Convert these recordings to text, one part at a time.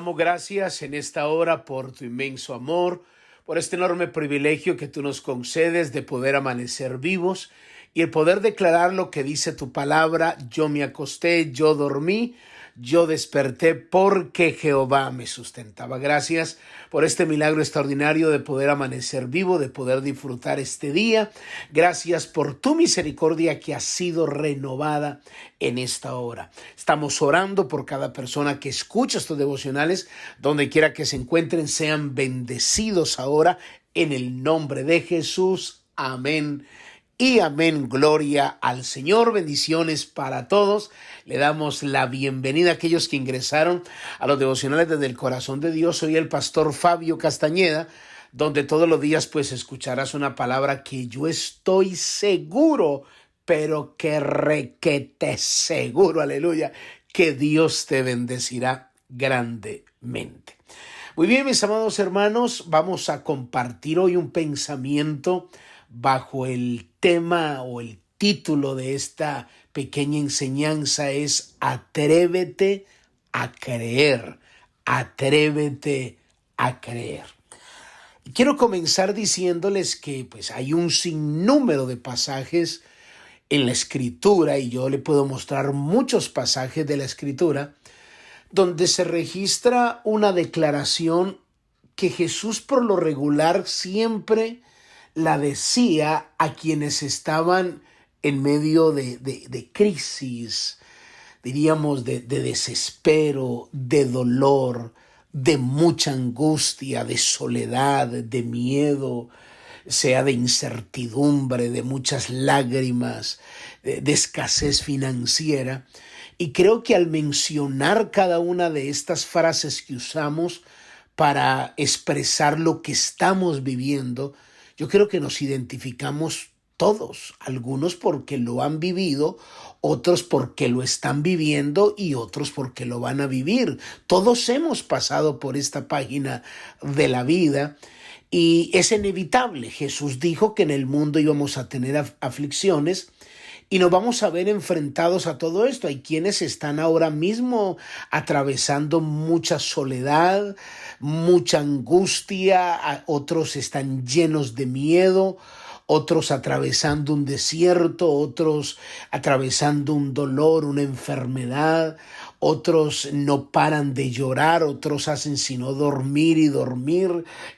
damos gracias en esta hora por tu inmenso amor, por este enorme privilegio que tú nos concedes de poder amanecer vivos y el poder declarar lo que dice tu palabra. Yo me acosté, yo dormí, yo desperté porque Jehová me sustentaba. Gracias por este milagro extraordinario de poder amanecer vivo, de poder disfrutar este día. Gracias por tu misericordia que ha sido renovada en esta hora. Estamos orando por cada persona que escucha estos devocionales, donde quiera que se encuentren, sean bendecidos ahora en el nombre de Jesús. Amén. Y amén, gloria al Señor, bendiciones para todos. Le damos la bienvenida a aquellos que ingresaron a los devocionales desde el corazón de Dios. Soy el pastor Fabio Castañeda, donde todos los días pues escucharás una palabra que yo estoy seguro, pero que requete seguro, aleluya, que Dios te bendecirá grandemente. Muy bien, mis amados hermanos, vamos a compartir hoy un pensamiento bajo el tema o el título de esta pequeña enseñanza es Atrévete a creer. Atrévete a creer. Y quiero comenzar diciéndoles que pues hay un sinnúmero de pasajes en la Escritura, y yo le puedo mostrar muchos pasajes de la Escritura donde se registra una declaración que Jesús por lo regular siempre la decía a quienes estaban en medio de crisis, diríamos de desespero, de dolor, de mucha angustia, de soledad, de miedo, sea de incertidumbre, de muchas lágrimas, de escasez financiera. Y creo que al mencionar cada una de estas frases que usamos para expresar lo que estamos viviendo, yo creo que nos identificamos todos, algunos porque lo han vivido, otros porque lo están viviendo y otros porque lo van a vivir. Todos hemos pasado por esta página de la vida y es inevitable. Jesús dijo que en el mundo íbamos a tener aflicciones y nos vamos a ver enfrentados a todo esto. Hay quienes están ahora mismo atravesando mucha soledad, mucha angustia, otros están llenos de miedo, otros atravesando un desierto, otros atravesando un dolor, una enfermedad, otros no paran de llorar, otros hacen sino dormir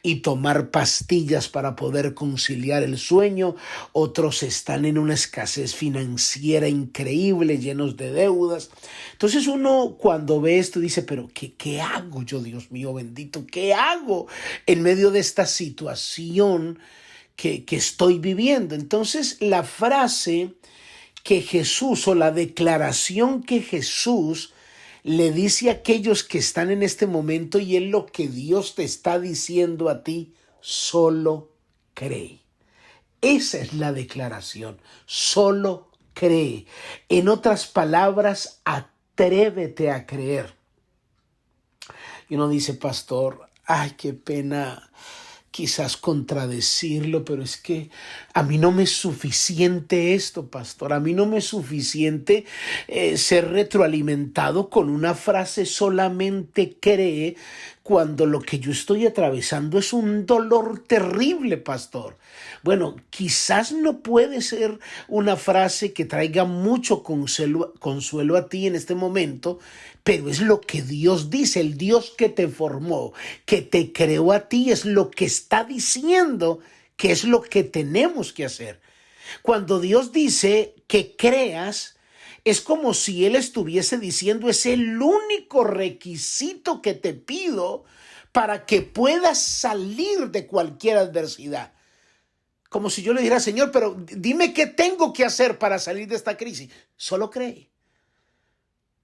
y tomar pastillas para poder conciliar el sueño, otros están en una escasez financiera increíble, llenos de deudas. Entonces uno cuando ve esto dice, pero ¿qué hago yo, Dios mío bendito? ¿Qué hago en medio de esta situación que estoy viviendo? Entonces la frase que Jesús o la declaración que Jesús le dice a aquellos que están en este momento, y es lo que Dios te está diciendo a ti: solo cree. Esa es la declaración, solo cree. En otras palabras, atrévete a creer. Y uno dice, pastor, ay, qué pena quizás contradecirlo, pero es que a mí no me es suficiente esto, pastor. A mí no me es suficiente ser retroalimentado con una frase solamente cree, cuando lo que yo estoy atravesando es un dolor terrible, pastor. Bueno, quizás no puede ser una frase que traiga mucho consuelo a ti en este momento, pero es lo que Dios dice. El Dios que te formó, que te creó a ti, es lo que está diciendo que es lo que tenemos que hacer. Cuando Dios dice que creas, es como si Él estuviese diciendo, es el único requisito que te pido para que puedas salir de cualquier adversidad. Como si yo le dijera, Señor, pero dime qué tengo que hacer para salir de esta crisis. Solo cree.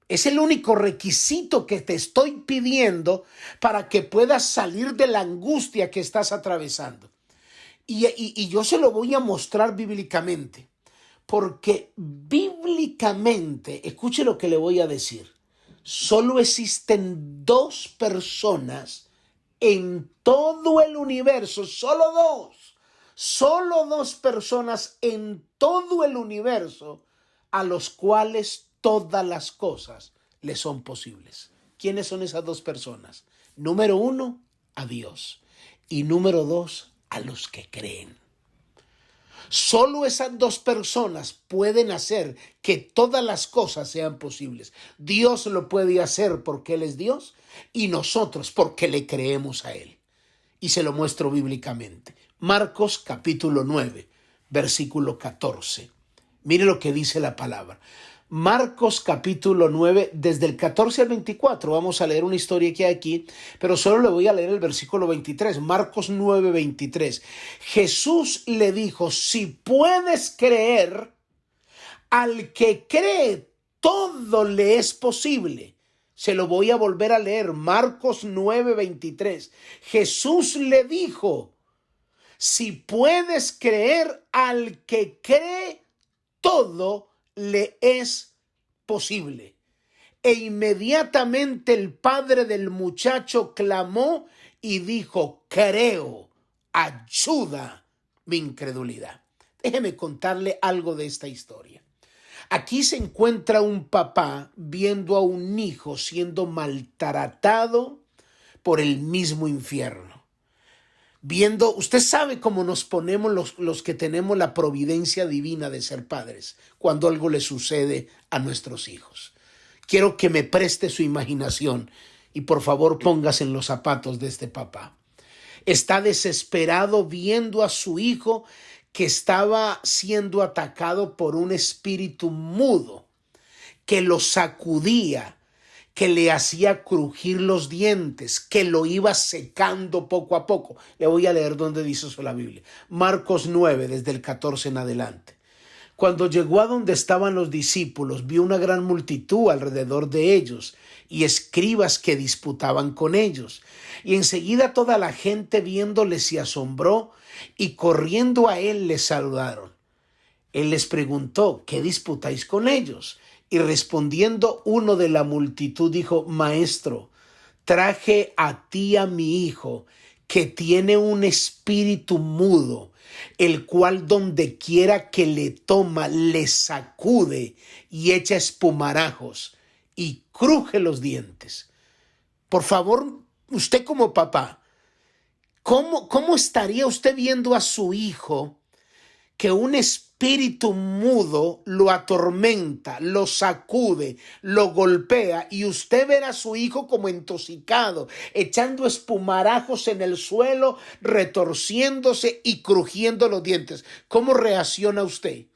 Es el único requisito que te estoy pidiendo para que puedas salir de la angustia que estás atravesando. Y yo se lo voy a mostrar bíblicamente. Porque bíblicamente, escuche lo que le voy a decir, solo existen dos personas en todo el universo, solo dos personas en todo el universo a los cuales todas las cosas le son posibles. ¿Quiénes son esas dos personas? Número uno, a Dios. Y número dos, a los que creen. Solo esas dos personas pueden hacer que todas las cosas sean posibles. Dios lo puede hacer porque Él es Dios y nosotros porque le creemos a Él. Y se lo muestro bíblicamente. Marcos capítulo 9, versículo 14. Mire lo que dice la palabra. Marcos capítulo 9, desde el 14 al 24. Vamos a leer una historia que hay aquí, pero solo le voy a leer el versículo 23. Marcos 9, 23. Jesús le dijo, si puedes creer, al que cree, todo le es posible. Se lo voy a volver a leer. Marcos 9, 23. Jesús le dijo, si puedes creer, al que cree, todo le es posible. E inmediatamente el padre del muchacho clamó y dijo, creo, ayuda mi incredulidad. Déjeme contarle algo de esta historia. Aquí se encuentra un papá viendo a un hijo siendo maltratado por el mismo infierno. Viendo, usted sabe cómo nos ponemos los que tenemos la providencia divina de ser padres cuando algo le sucede a nuestros hijos. Quiero que me preste su imaginación y por favor póngase en los zapatos de este papá. Está desesperado viendo a su hijo que estaba siendo atacado por un espíritu mudo que lo sacudía, que le hacía crujir los dientes, que lo iba secando poco a poco. Le voy a leer dónde dice eso la Biblia. Marcos 9, desde el 14 en adelante. Cuando llegó a donde estaban los discípulos, vio una gran multitud alrededor de ellos y escribas que disputaban con ellos. Y enseguida toda la gente viéndole se asombró y corriendo a él les saludaron. Él les preguntó, ¿qué disputáis con ellos? Y respondiendo uno de la multitud dijo, Maestro, traje a ti a mi hijo, que tiene un espíritu mudo, el cual donde quiera que le toma, le sacude y echa espumarajos y cruje los dientes. Por favor, usted como papá, ¿cómo estaría usted viendo a su hijo que un espíritu mudo lo atormenta, lo sacude, lo golpea y usted ver a su hijo como intoxicado, echando espumarajos en el suelo, retorciéndose y crujiendo los dientes? ¿Cómo reacciona usted?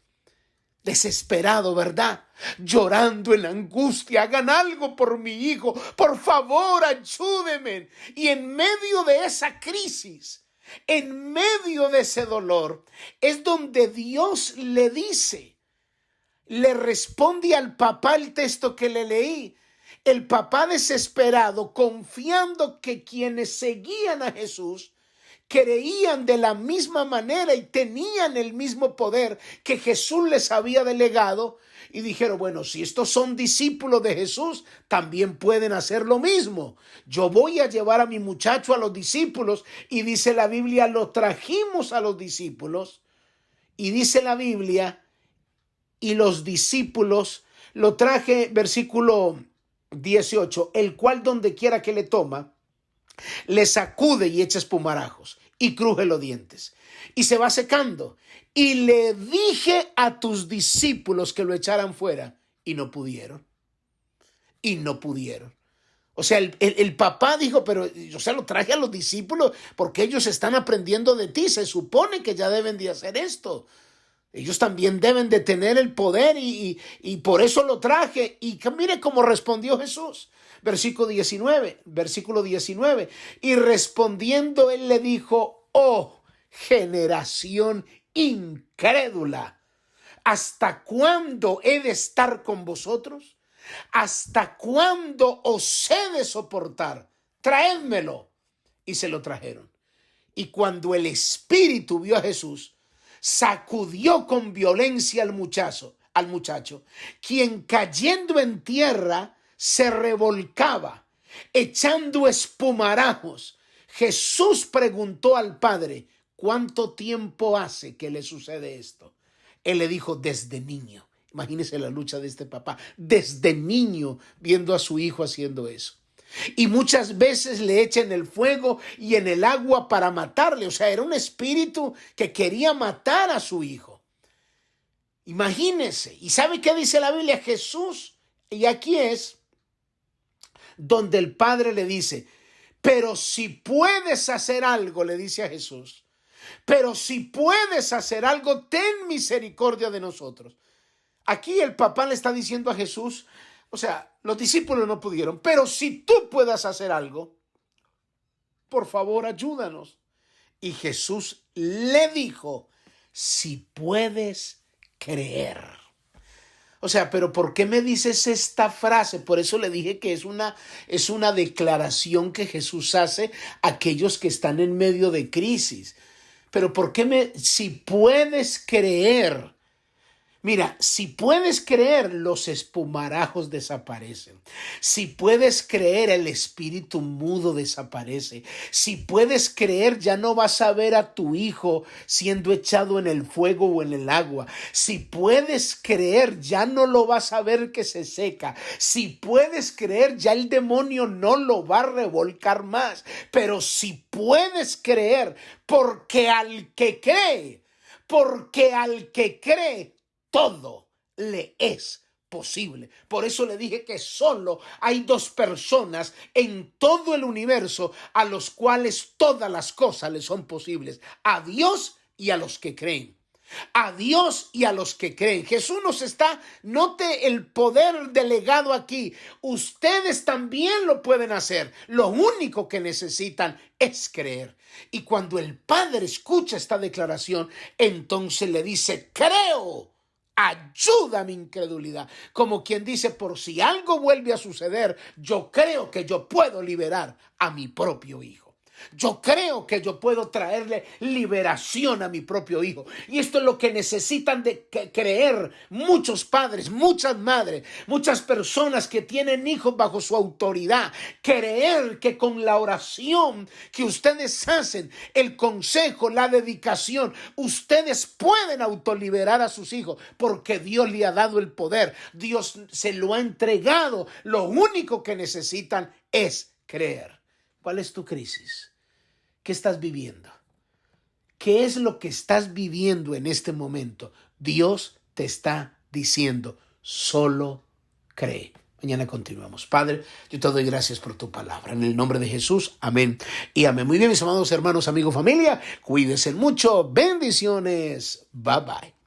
Desesperado, ¿verdad? Llorando en angustia, hagan algo por mi hijo, por favor, ayúdenme. Y en medio de esa crisis, en medio de ese dolor, es donde Dios le dice, le responde al papá el texto que le leí. El papá desesperado, confiando que quienes seguían a Jesús creían de la misma manera y tenían el mismo poder que Jesús les había delegado, y dijeron, bueno, si estos son discípulos de Jesús, también pueden hacer lo mismo. Yo voy a llevar a mi muchacho a los discípulos, y dice la Biblia, lo trajimos a los discípulos, y dice la Biblia, y los discípulos, lo traje, versículo 18, el cual donde quiera que le toma, le sacude y echa espumarajos y cruje los dientes y se va secando. Y le dije a tus discípulos que lo echaran fuera y no pudieron. Y no pudieron. O sea, el papá dijo, pero yo se lo traje a los discípulos porque ellos están aprendiendo de ti. Se supone que ya deben de hacer esto. Ellos también deben de tener el poder y por eso lo traje. Y mire cómo respondió Jesús. Versículo 19. Y respondiendo él le dijo, oh generación incrédula, ¿hasta cuándo he de estar con vosotros? ¿Hasta cuándo os he de soportar? Traédmelo. Y se lo trajeron. Y cuando el espíritu vio a Jesús, sacudió con violencia al muchacho, quien cayendo en tierra se revolcaba, echando espumarajos. Jesús preguntó al padre, ¿cuánto tiempo hace que le sucede esto? Él le dijo, desde niño. Imagínese la lucha de este papá, desde niño viendo a su hijo haciendo eso. Y muchas veces le echa en el fuego y en el agua para matarle. O sea, era un espíritu que quería matar a su hijo. Imagínense. ¿Y sabe qué dice la Biblia? Jesús, y aquí es donde el Padre le dice, pero si puedes hacer algo, le dice a Jesús, pero si puedes hacer algo, ten misericordia de nosotros. Aquí el papá le está diciendo a Jesús, o sea, los discípulos no pudieron, pero si tú puedas hacer algo, por favor, ayúdanos. Y Jesús le dijo, si puedes creer. O sea, pero ¿por qué me dices esta frase? Por eso le dije que es una declaración que Jesús hace a aquellos que están en medio de crisis. Pero ¿por qué si puedes creer? Mira, si puedes creer, los espumarajos desaparecen. Si puedes creer, el espíritu mudo desaparece. Si puedes creer, ya no vas a ver a tu hijo siendo echado en el fuego o en el agua. Si puedes creer, ya no lo vas a ver que se seca. Si puedes creer, ya el demonio no lo va a revolcar más. Pero si puedes creer, porque al que cree, todo le es posible. Por eso le dije que solo hay dos personas en todo el universo a los cuales todas las cosas le son posibles: a Dios y a los que creen. A Dios y a los que creen. Jesús note el poder delegado aquí. Ustedes también lo pueden hacer. Lo único que necesitan es creer. Y cuando el Padre escucha esta declaración, entonces le dice, creo. Ayuda a mi incredulidad. Como quien dice, por si algo vuelve a suceder, yo creo que yo puedo liberar a mi propio hijo. Yo creo que yo puedo traerle liberación a mi propio hijo. Y esto es lo que necesitan de creer muchos padres, muchas madres, muchas personas que tienen hijos bajo su autoridad. Creer que con la oración que ustedes hacen, el consejo, la dedicación, ustedes pueden autoliberar a sus hijos porque Dios le ha dado el poder. Dios se lo ha entregado. Lo único que necesitan es creer. ¿Cuál es tu crisis? ¿Qué estás viviendo? ¿Qué es lo que estás viviendo en este momento? Dios te está diciendo, solo cree. Mañana continuamos. Padre, yo te doy gracias por tu palabra. En el nombre de Jesús, amén y amén. Muy bien, mis amados hermanos, amigos, familia, cuídense mucho. Bendiciones. Bye bye.